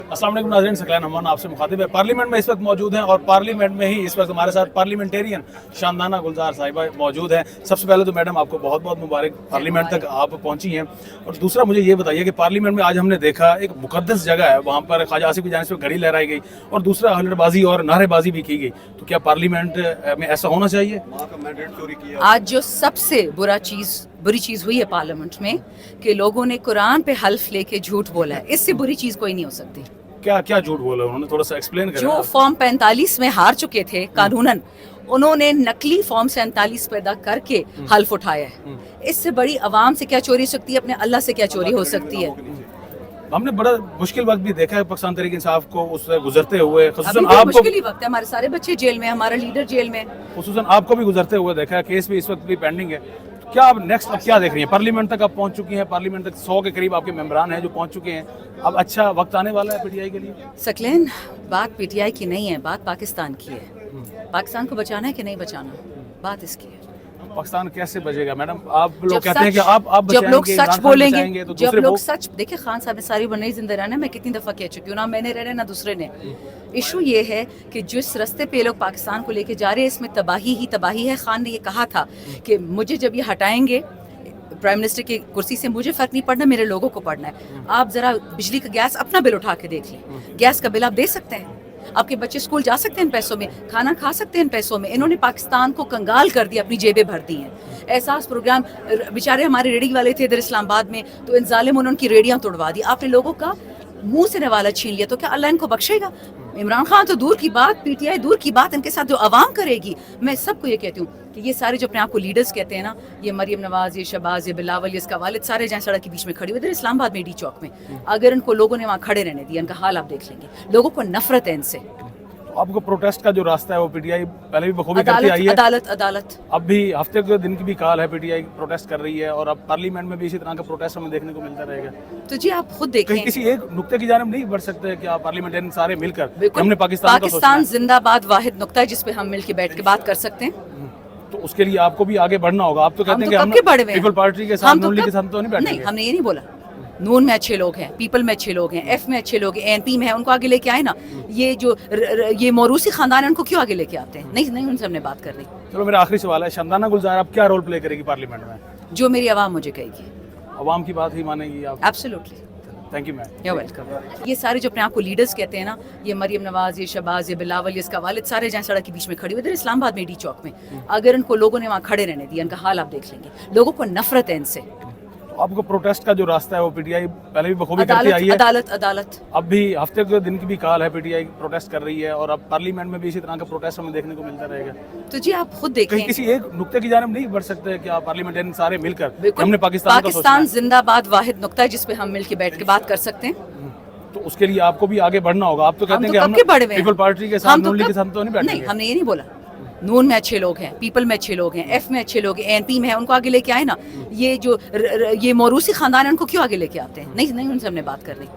अस्सलाम वालेकुम नाज़रीन, सकलैन अमान आपसे मुखातिब है। पार्लियामेंट में इस वक्त मौजूद हैं और पार्लियामेंट में ही इस वक्त हमारे साथ पार्लियामेंटेरियन शानदाना गुलजार साहिबा मौजूद हैं। सबसे पहले तो मैडम आपको बहुत बहुत मुबारक, पार्लियामेंट तक आप पहुंची हैं। और दूसरा मुझे ये बताइए कि पार्लियामेंट में आज हमने देखा एक मुकद्दस जगह है, वहाँ पर ख्वाजा आसिफ की जानिब से घड़ी लहराई गई और दूसरा हुल्लड़बाजी और नारेबाजी भी की गई। तो क्या पार्लियामेंट में ऐसा होना चाहिए? आज जो सबसे बुरी चीज़ हुई है पार्लियामेंट में कि लोगों ने कुरान पे हल्फ लेके झूठ बोला है, इससे बुरी चीज़ कोई नहीं हो सकती। क्या क्या झूठ बोला उन्होंने, थोड़ा सा एक्सप्लेन करें। जो फॉर्म 45 में हार चुके थे कानूनन, उन्होंने नकली फॉर्म 47 पैदा करके हल्फ उठाया है। इससे बड़ी आवाम से क्या चोरी हो सकती है, अपने अल्लाह से क्या चोरी हो सकती है। हमने बड़ा मुश्किल वक्त भी देखा है पाकिस्तान तहरीक इंसाफ को उससे गुजरते हुए, खुसूसन आपको आपको मुश्किल ही वक्त है, हमारे सारे बच्चे जेल में, हमारा लीडर जेल में। खुसूसन आपको भी गुजरते हुए देखा है, केस भी इस वक्त भी पेंडिंग है। क्या आप नेक्स्ट अब क्या देख रही हैं? पार्लियामेंट तक आप पहुंच चुकी हैं, पार्लियामेंट तक 100 के करीब आपके मेंबरान हैं जो पहुंच चुके हैं। अब अच्छा वक्त आने वाला है पीटीआई के लिए? सकलेन, बात पीटीआई की नहीं है, बात पाकिस्तान की है। पाकिस्तान को बचाना है कि नहीं बचाना, बात इसकी है। पाकिस्तान कैसे बचेगा मैडम? आप लोग जब कहते हैं कि आप जब लोग बचाएंगे, सच इमरान खान बोलेंगे, बचाएंगे, तो जब दूसरे लोग लोग सच देखिए, खान साहब ने सारी बनाई जिंदा रहना, मैं कितनी दफा कह चुकी हूँ, ना मैंने रहना ना दूसरे ने। इशू ये है कि जिस रास्ते पे लोग पाकिस्तान को लेके जा रहे हैं, इसमें तबाही ही तबाही है। खान ने ये कहा था कि मुझे जब ये हटाएंगे प्राइम मिनिस्टर की कुर्सी से, मुझे फर्क नहीं पड़ना, मेरे लोगों को पड़ना है। आप जरा बिजली का गैस अपना बिल उठा के देख लें, गैस का बिल आप दे सकते हैं, आपके बच्चे स्कूल जा सकते हैं इन पैसों में, खाना खा सकते हैं इन पैसों में। इन्होंने पाकिस्तान को कंगाल कर दिया, अपनी जेबें भर दी हैं। एहसास प्रोग्राम, बेचारे हमारे रेडी वाले थे इधर इस्लामाबाद में, तो इन जालिमों ने उनकी रेडियां तोड़वा दी। आपने लोगों का मुंह से नवाला छीन लिया, तो क्या अल्लाह इनको बख्शेगा? इमरान खान तो दूर की बात, पीटीआई दूर की बात, इनके साथ जो आवाम करेगी। मैं सबको ये कहती हूँ कि ये सारे जो अपने आप को लीडर्स कहते हैं ना, ये मरियम नवाज, ये शहबाज, ये बिलावल, ये इसका वालिद, सारे जहाँ सड़क के बीच में खड़े हुए इधर इस्लामाबाद में डी चौक में, अगर इनको लोगों ने वहाँ खड़े रहने दिया, इनका हाल आप देख लेंगे। लोगों को नफरत है इनसे। आपको प्रोटेस्ट का जो रास्ता है वो पीटीआई पहले भी बखूबी करती आई है। अदालत अब भी हफ्ते के दिन की भी काल है, पीटीआई प्रोटेस्ट कर रही है और अब पार्लियामेंट में भी इसी तरह का प्रोटेस्ट हमें देखने को मिलता रहेगा। तो जी आप खुद देखें, कहीं किसी एक नुक्ते की जानिब नहीं बढ़ सकते क्या पार्लियामेंटेरियन सारे मिलकर? हमने पाकिस्तान जिंदाबाद वाहिद नुक्ता है जिस पे हम मिलकर बैठ के बात कर सकते हैं। तो उसके लिए आपको भी आगे बढ़ना होगा। आप तो कहते हैं कि हम पीपल पार्टी के साथ, नून लीग के साथ तो नहीं बैठेंगे। नहीं, हमने ये नहीं बोला। नून में अच्छे लोग हैं, पीपल में अच्छे लोग हैं, एफ में अच्छे लोग हैं, एनपी में है, उनको आगे लेके आए ना। ये जो ये मोरूसी खानदान है, उनको क्यों आगे लेके आते हैं? नहीं, उनसे हमने बात कर रही। चलो मेरा आखिरी सवाल है, शानदाना गुलजार अब क्या रोल प्ले करेगी पार्लियामेंट में? जो मेरी आवाम मुझे कहेगी। आवाम की बात ही मानेगी आप? Absolutely. Thank you ma'am. You welcome. ये सारे जो अपने आप को लीडर्स कहते हैं ना, ये मरियम नवाज, ये शहबाज, ये बिलावल, ये इसका वालिद, सारे जहाँ सड़क के बीच में खड़े हुए इधर इस्लामाबाद में डी चौक में, अगर इनको लोगों ने वहाँ खड़े रहने दिया, इनका हाल आप देख लेंगे। लोगों को नफरत है इनसे। आपको प्रोटेस्ट का जो रास्ता है वो पीटीआई पहले भी बखूबी करती आई है। अदालत अब भी हफ्ते के दिन की भी काल है, पीटीआई प्रोटेस्ट कर रही है और अब पार्लियामेंट में भी इसी तरह का प्रोटेस्ट हमें देखने को मिलता रहेगा। तो जी आप खुद देखें, कहीं किसी एक नुक्ते की जानिब नहीं बढ़ सकते क्या पार्लियामेंटेरियन सारे मिलकर? हमने पाकिस्तान जिंदाबाद वाहिद नुक्ता है जिस पे हम मिलकर बैठ के बात कर सकते हैं। तो उसके लिए आपको भी आगे बढ़ना होगा। आप तो कहते हैं कि हम पीपल पार्टी के साथ, नून लीग के साथ तो नहीं बैठेंगे। नहीं, हमने ये नहीं बोला। नून में अच्छे लोग हैं, पीपल में अच्छे लोग हैं, एफ में अच्छे लोग हैं, एनपी में है, उनको आगे लेके आए ना। ये जो ये मोरूसी खानदान है, उनको क्यों आगे लेके आते हैं? नहीं, उनसे हमने बात कर रही।